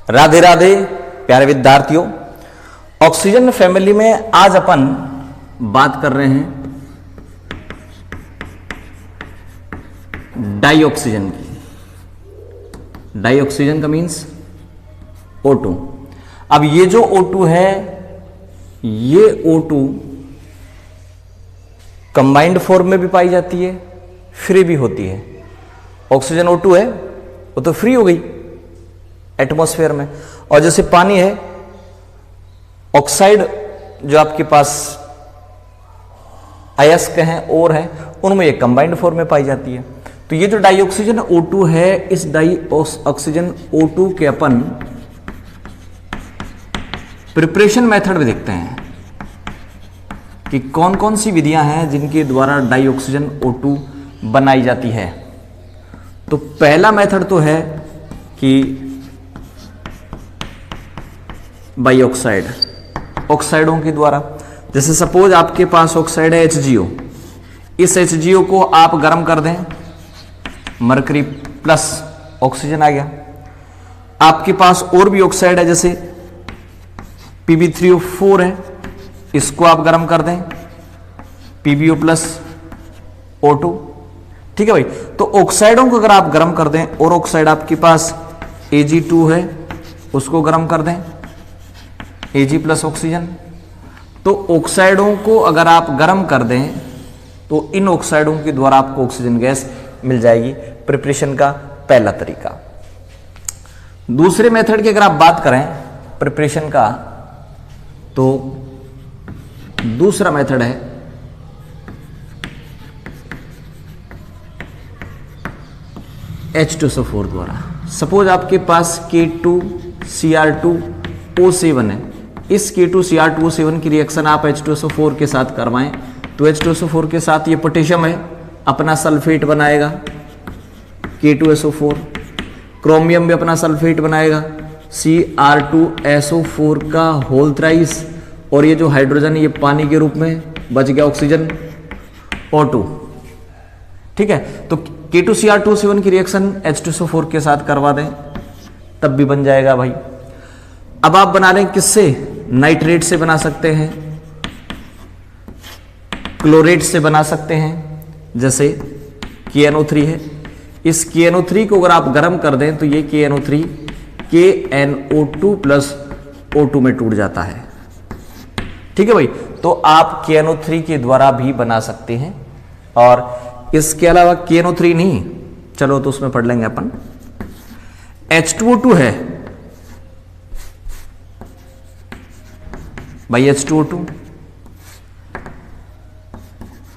राधे राधे प्यारे विद्यार्थियों, oxygen family में आज अपन बात कर रहे हैं डाइऑक्सीजन की। डाइऑक्सीजन का मीन्स O2। अब ये जो O2 है, ये O2 कंबाइंड फॉर्म में भी पाई जाती है, फ्री भी होती है। ऑक्सीजन O2 है वो तो फ्री हो गई एटमॉस्फेयर में, और जैसे पानी है, ऑक्साइड जो आपके पास अयस्क हैं और हैं, उनमें ये कंबाइंड फॉर्म में पाई जाती है। तो ये जो डाइऑक्सीजन O2 है, इस डाइऑक्सीजन O2 के अपन प्रिपरेशन मेथड में देखते हैं कि कौन कौन सी विधियां हैं जिनके द्वारा डाइऑक्सीजन O2 बनाई जाती है। तो पहला मेथड तो है कि बाई ऑक्साइड, ऑक्साइडों के द्वारा। जैसे सपोज आपके पास ऑक्साइड है HgO, इस HgO को आप गर्म कर दें, मरकरी प्लस ऑक्सीजन आ गया। आपके पास और भी ऑक्साइड है, जैसे Pb3O4 है, इसको आप गर्म कर दें, PbO प्लस O2। ठीक है भाई। तो ऑक्साइडों को अगर आप गर्म कर दें, और ऑक्साइड आपके पास Ag2 है, उसको गर्म कर दें, Ag प्लस ऑक्सीजन। तो ऑक्साइडों को अगर आप गर्म कर दें तो इन ऑक्साइडों के द्वारा आपको ऑक्सीजन गैस मिल जाएगी। प्रिपरेशन का पहला तरीका। दूसरे मेथड की अगर आप बात करें प्रिपरेशन का, तो दूसरा मेथड है H2SO4 द्वारा। सपोज आपके पास K2Cr2O7 है, इस K2Cr2O7 की रिएक्शन आप H2SO4 के साथ करवाएं तो H2SO4 के साथ ये पोटेशियम है, अपना सल्फेट बनाएगा K2SO4, क्रोमियम भी अपना सल्फेट बनाएगा Cr2SO4 का होल थ्राइस, और ये जो हाइड्रोजन ये पानी के रूप में बच गया ऑक्सीजन O2। ठीक है। तो K2Cr2O7 की रिएक्शन H2SO4 के साथ करवा दें, तब भी बन जाएगा भाई। अब आप बना लें किससे? नाइट्रेट से बना सकते हैं, क्लोरेट से बना सकते हैं, जैसे KNO3 है। इस KNO3 को अगर आप गर्म कर दें तो ये KNO3 KNO2 प्लस O2 में टूट जाता है। ठीक है भाई। तो आप KNO3 के द्वारा भी बना सकते हैं, और इसके अलावा KNO3 नहीं, चलो तो उसमें पढ़ लेंगे अपन। H2O2 है भाई, H2O2,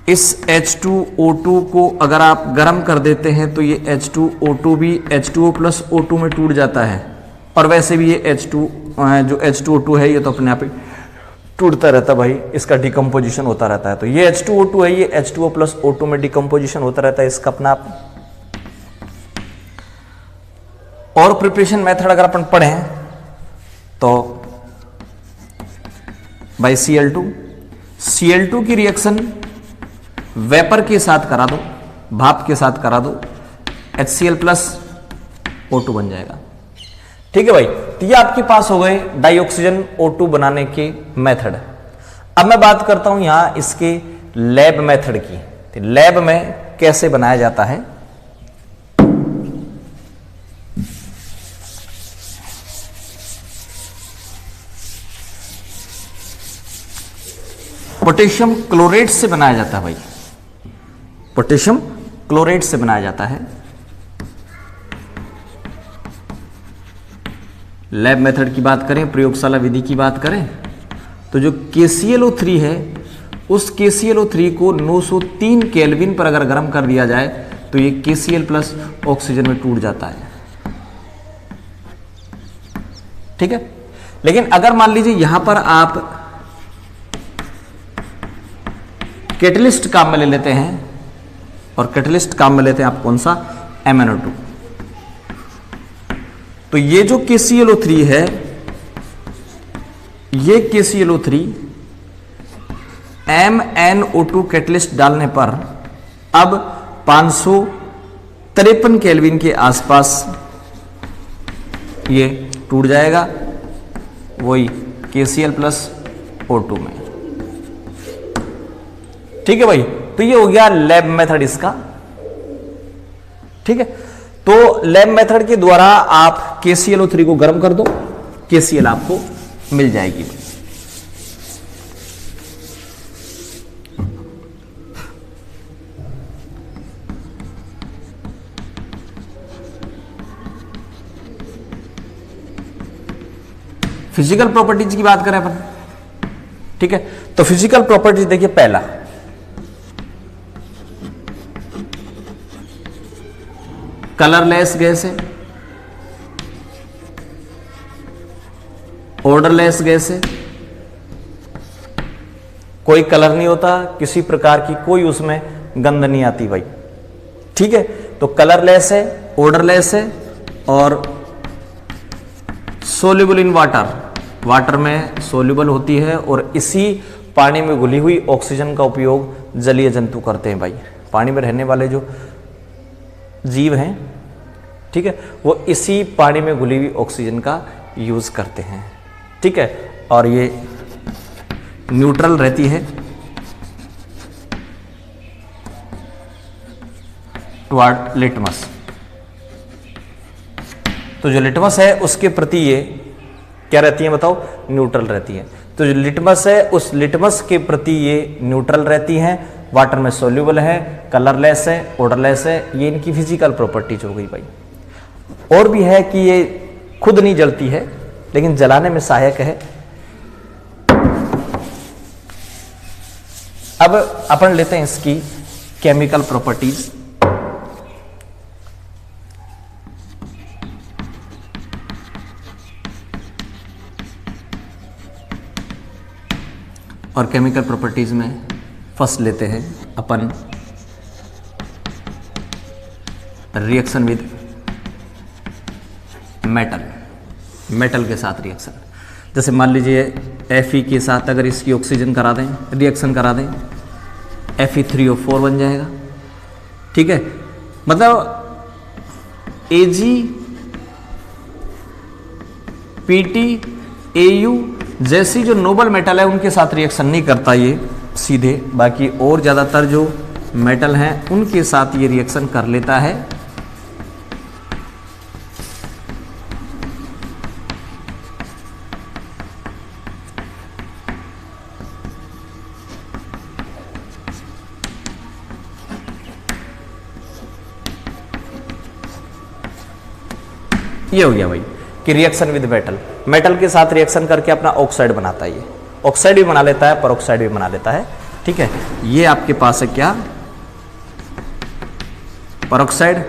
इस H2O2 को अगर आप गर्म कर देते हैं तो ये H2O2 भी H2O प्लस O2 में टूट जाता है। और वैसे भी ये जो H2O2 है ये तो अपने आप ही टूटता रहता है भाई, इसका डिकम्पोजिशन होता रहता है। तो ये H2O2 है, ये H2O प्लस O2 में डिकम्पोजिशन होता रहता है इसका अपना आप। और प्रिपरेशन मेथड अगर अपन पढ़ें तो बाई Cl2 की रिएक्शन वेपर के साथ करा दो, भाप के साथ करा दो, HCl प्लस O2 बन जाएगा। ठीक है भाई। तो ये आपके पास हो गए डाइऑक्सीजन O2 बनाने के मेथड। अब मैं बात करता हूं यहां इसके लैब मेथड की। तो लैब में कैसे बनाया जाता है। पोटेशियम क्लोरेट से बनाया जाता है भाई, पोटेशियम क्लोरेट से बनाया जाता है। लैब मेथड की बात करें, प्रयोगशाला विधि की बात करें, तो जो KClO3 है, उस KClO3 को 903 केल्विन पर अगर गर्म कर दिया जाए तो ये KCl प्लस ऑक्सीजन में टूट जाता है। ठीक है। लेकिन अगर मान लीजिए यहां पर आप कैटलिस्ट काम में ले लेते हैं, और कैटलिस्ट काम में लेते हैं आप कौन सा? MnO2। तो ये जो KClO3 है, ये KClO3 MnO2 कैटलिस्ट डालने पर अब 553 केल्विन के आसपास ये टूट जाएगा, वही KCl प्लस O2 में। ठीक है भाई, तो ये हो गया लैब मेथड इसका। ठीक है, तो लैब मेथड के द्वारा आप KClO3 को गर्म कर दो, KCl आपको मिल जाएगी। फिजिकल प्रॉपर्टीज की बात करें अपन, ठीक है, तो फिजिकल प्रॉपर्टीज देखिए, पहला कलरलेस गैस है, ऑर्डरलेस गैस है, कोई कलर नहीं होता, किसी प्रकार की कोई उसमें गंध नहीं आती भाई। ठीक है, तो कलरलेस है, ऑर्डरलेस है और सोल्यूबल इन वाटर, वाटर में सोल्यूबल होती है और इसी पानी में घुली हुई ऑक्सीजन का उपयोग जलीय जंतु करते हैं भाई। पानी में रहने वाले जो जीव हैं, ठीक है, वो इसी पानी में घुली हुई ऑक्सीजन का यूज करते हैं। ठीक है, और ये न्यूट्रल रहती है टुवर्ड लिटमस। तो जो लिटमस है उसके प्रति ये क्या रहती है बताओ, न्यूट्रल रहती है। तो जो लिटमस है उस लिटमस के प्रति ये न्यूट्रल रहती हैं, वाटर में सोल्यूबल है, कलरलेस है, ऑर्डरलेस है। ये इनकी फिजिकल प्रॉपर्टीज हो गई भाई। और भी है कि ये खुद नहीं जलती है लेकिन जलाने में सहायक है। अब अपन लेते हैं इसकी केमिकल प्रॉपर्टीज। और केमिकल प्रॉपर्टीज में फर्स्ट लेते हैं अपन रिएक्शन विद मेटल, मेटल के साथ रिएक्शन। जैसे मान लीजिए Fe के साथ अगर इसकी ऑक्सीजन करा दें, रिएक्शन करा दें, Fe3O4 बन जाएगा। ठीक है, मतलब Ag Pt Au जैसी जो नोबल मेटल है उनके साथ रिएक्शन नहीं करता ये सीधे, बाकी और ज़्यादातर जो मेटल हैं उनके साथ ये रिएक्शन कर लेता है। ये हो गया भाई कि रिएक्शन विद मेटल, मेटल के साथ रिएक्शन करके अपना ऑक्साइड बनाता है। ये ऑक्साइड भी बना लेता है, पेरोक्साइड भी बना लेता है। ठीक है, ये आपके पास है क्या, पेरोक्साइड,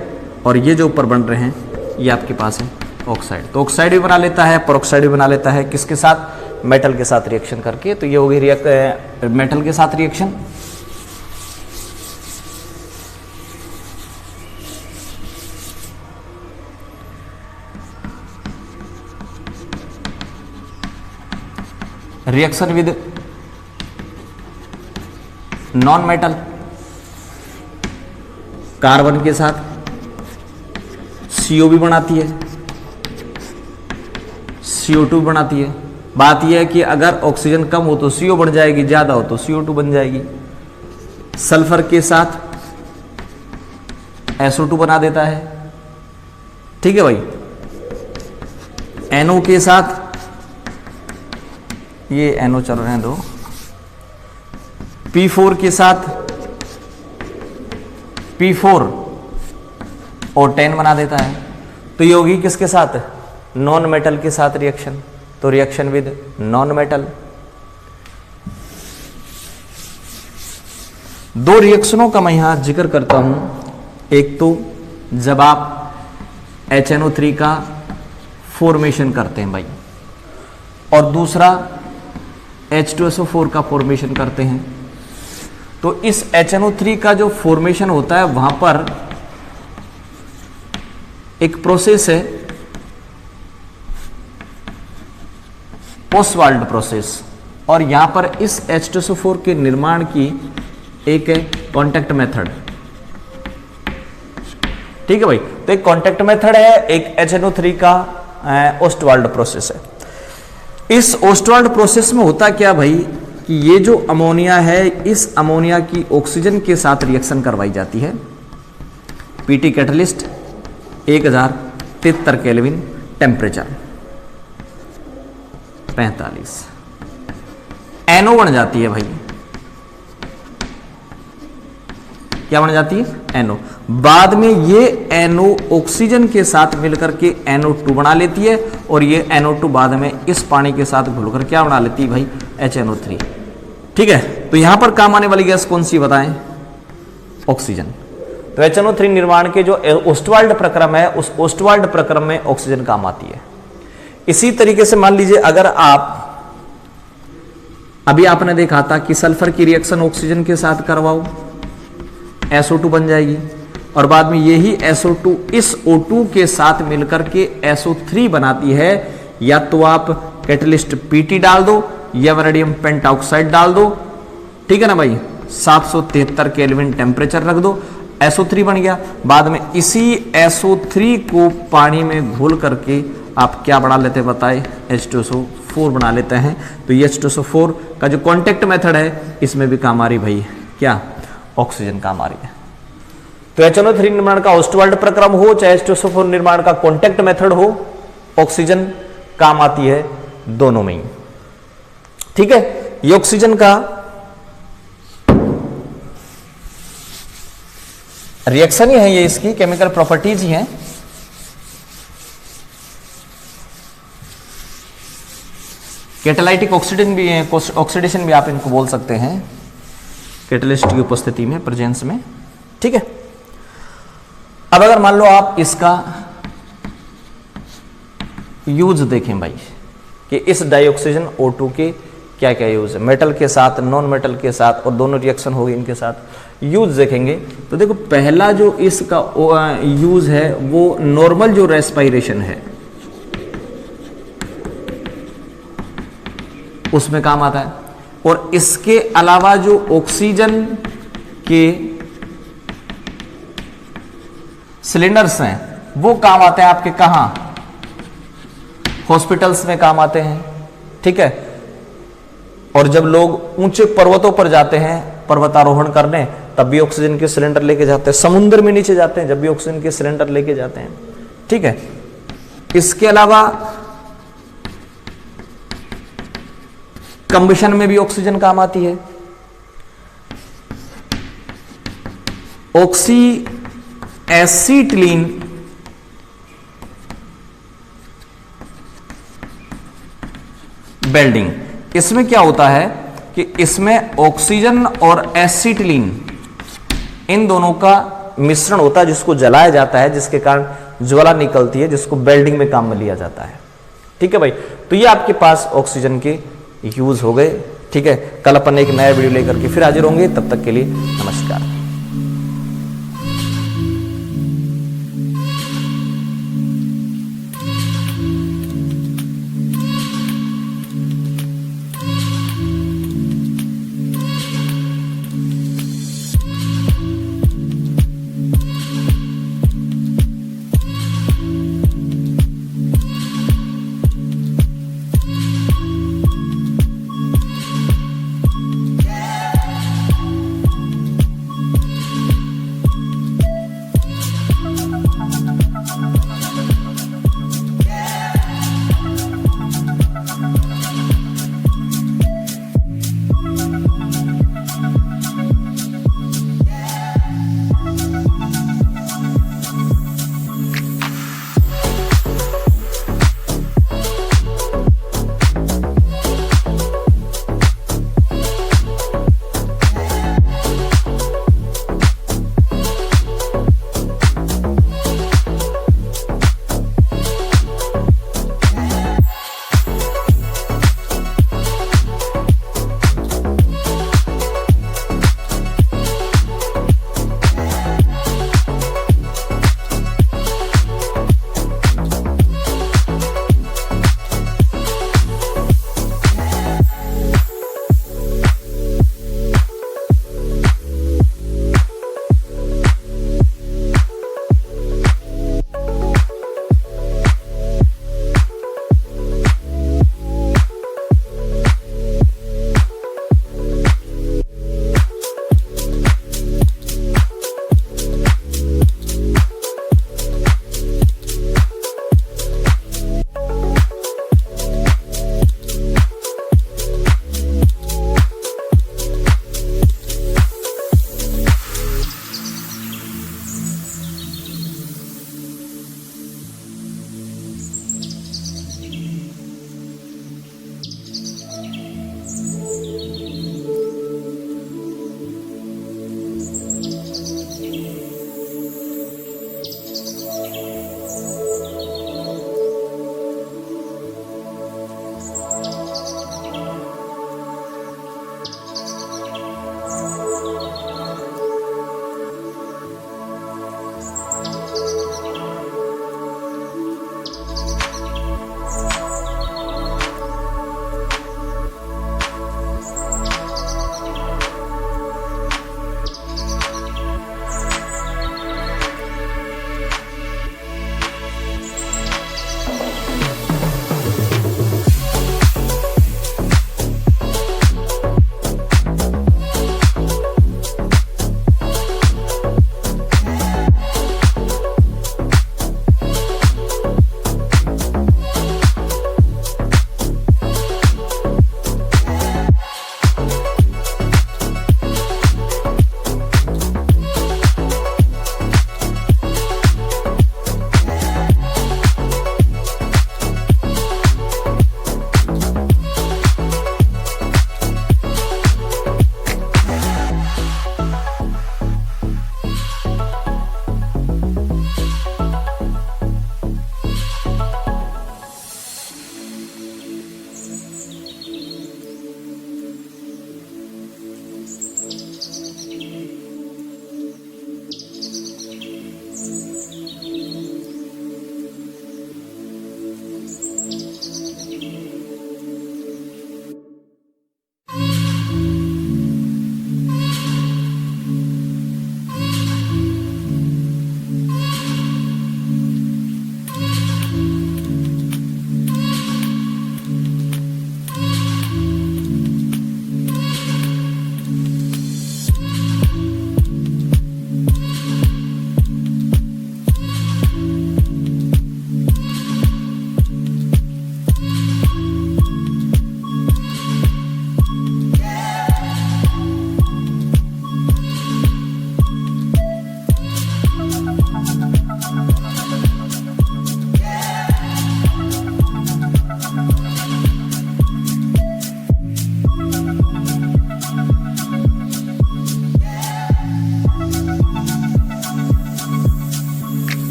और ये जो ऊपर बन रहे हैं ये आपके पास है ऑक्साइड। तो ऑक्साइड भी बना लेता है, पेरोक्साइड भी बना लेता है, किसके साथ, मेटल के साथ रिएक्शन करके। तो ये हो गई मेटल के साथ reaction. Reaction with non metal, carbon के साथ CO भी बनाती है, CO2 बनाती है। बात यह है कि अगर ऑक्सीजन कम हो तो CO बढ़ जाएगी, ज्यादा हो तो CO2 बन जाएगी। सल्फर के साथ SO2 बना देता है। ठीक है भाई, NO के साथ, ये NO चल रहे हैं दो, P4 के साथ P4 और 10 बना देता है। तो ये होगी किसके साथ, नॉन मेटल के साथ रिएक्शन। तो रिएक्शन विद नॉन मेटल। दो रिएक्शनों का मैं यहां जिक्र करता हूं। एक तो जब आप HNO3 का फॉर्मेशन करते हैं भाई, और दूसरा H2SO4 का फॉर्मेशन करते हैं। तो इस HNO3 का जो फॉर्मेशन होता है वहां पर एक प्रोसेस है, ओसवाल्ड प्रोसेस, और यहां पर इस H2SO4 के निर्माण की एक है कॉन्टैक्ट मेथड। ठीक है भाई, तो एक कॉन्टैक्ट मेथड है, एक HNO3 का ओस्टवाल्ड प्रोसेस है। इस ओस्टवाल्ड प्रोसेस में होता क्या भाई कि ये जो अमोनिया है, इस अमोनिया की ऑक्सीजन के साथ रिएक्शन करवाई जाती है। PT catalyst 1073 kelvin, temperature 45, NO बन जाती है भाई। क्या बन जाती है? एनओ। बाद में ये एनओ ऑक्सीजन के साथ मिलकर के NO2 बना लेती है और ये NO2 बाद में इस पानी के साथ घुलकर क्या बना लेती है भाई? HNO3। ठीक है, तो यहां पर काम आने वाली गैस कौन सी बताएं? ऑक्सीजन। तो HNO3 निर्माण के जो ओस्टवाल्ड प्रक्रम है, उस ओस्टवाल्ड प्रक्रम में ऑक्सीजन काम आती है। इसी तरीके से मान लीजिए अगर आप अभी आपने देखा था कि सल्फर की रिएक्शन ऑक्सीजन के साथ करवाओ, SO2 बन जाएगी और बाद में यही SO2 इस O2 के साथ मिलकर के SO3 बनाती है। या तो आप कैटलिस्ट PT डाल दो या वैनेडियम पेंटाऑक्साइड डाल दो, ठीक है ना भाई। 773 केल्विन टेम्परेचर रख दो, SO3 बन गया। बाद में इसी SO3 को पानी में घोल करके आप क्या बना लेते हैं बताए? H2SO4 बना लेते हैं। तो ये H2SO4 का जो कॉन्टेक्ट मेथड है इसमें भी काम आ रही भाई, क्या? ऑक्सीजन काम आ रही है। तो HNO3 निर्माण का ओस्टवाल्ड प्रक्रम हो चाहे H2SO4 निर्माण का कॉन्टेक्ट मेथड हो, ऑक्सीजन काम आती है दोनों में ही। ठीक है, ये ऑक्सीजन का रिएक्शन ही है, ये इसकी केमिकल प्रॉपर्टीज ही हैं। कैटालाइटिक ऑक्सीडेशन भी है, ऑक्सीडेशन भी आप इनको बोल सकते हैं कैटलिस्ट की उपस्थिति में, प्रेजेंस में। ठीक है, अब अगर मान लो आप इसका यूज देखें भाई कि इस डाइऑक्सीजन O2 के क्या क्या यूज है, मेटल के साथ, नॉन मेटल के साथ, और दोनों रिएक्शन हो गई इनके साथ। यूज देखेंगे तो देखो पहला जो इसका यूज है वो नॉर्मल जो रेस्पिरेशन है उसमें काम आता है। और इसके अलावा जो ऑक्सीजन के सिलेंडर्स हैं वो काम आते हैं आपके कहां? हॉस्पिटल्स में काम आते हैं। ठीक है, और जब लोग ऊंचे पर्वतों पर जाते हैं पर्वतारोहण करने, तब भी ऑक्सीजन के सिलेंडर लेके जाते हैं। समुद्र में नीचे जाते हैं जब भी ऑक्सीजन के सिलेंडर लेके जाते हैं। ठीक है, इसके अलावा कंबशन में भी ऑक्सीजन काम आती है। ऑक्सी एसिटिलीन वेल्डिंग, इसमें क्या होता है कि इसमें ऑक्सीजन और एसिटिलीन इन दोनों का मिश्रण होता है जिसको जलाया जाता है, जिसके कारण ज्वाला निकलती है, जिसको वेल्डिंग में काम में लिया जाता है। ठीक है भाई, तो ये आपके पास ऑक्सीजन के यूज हो गए। ठीक है, कल अपन एक नया वीडियो लेकर के फिर हाजिर होंगे, तब तक के लिए नमस्कार।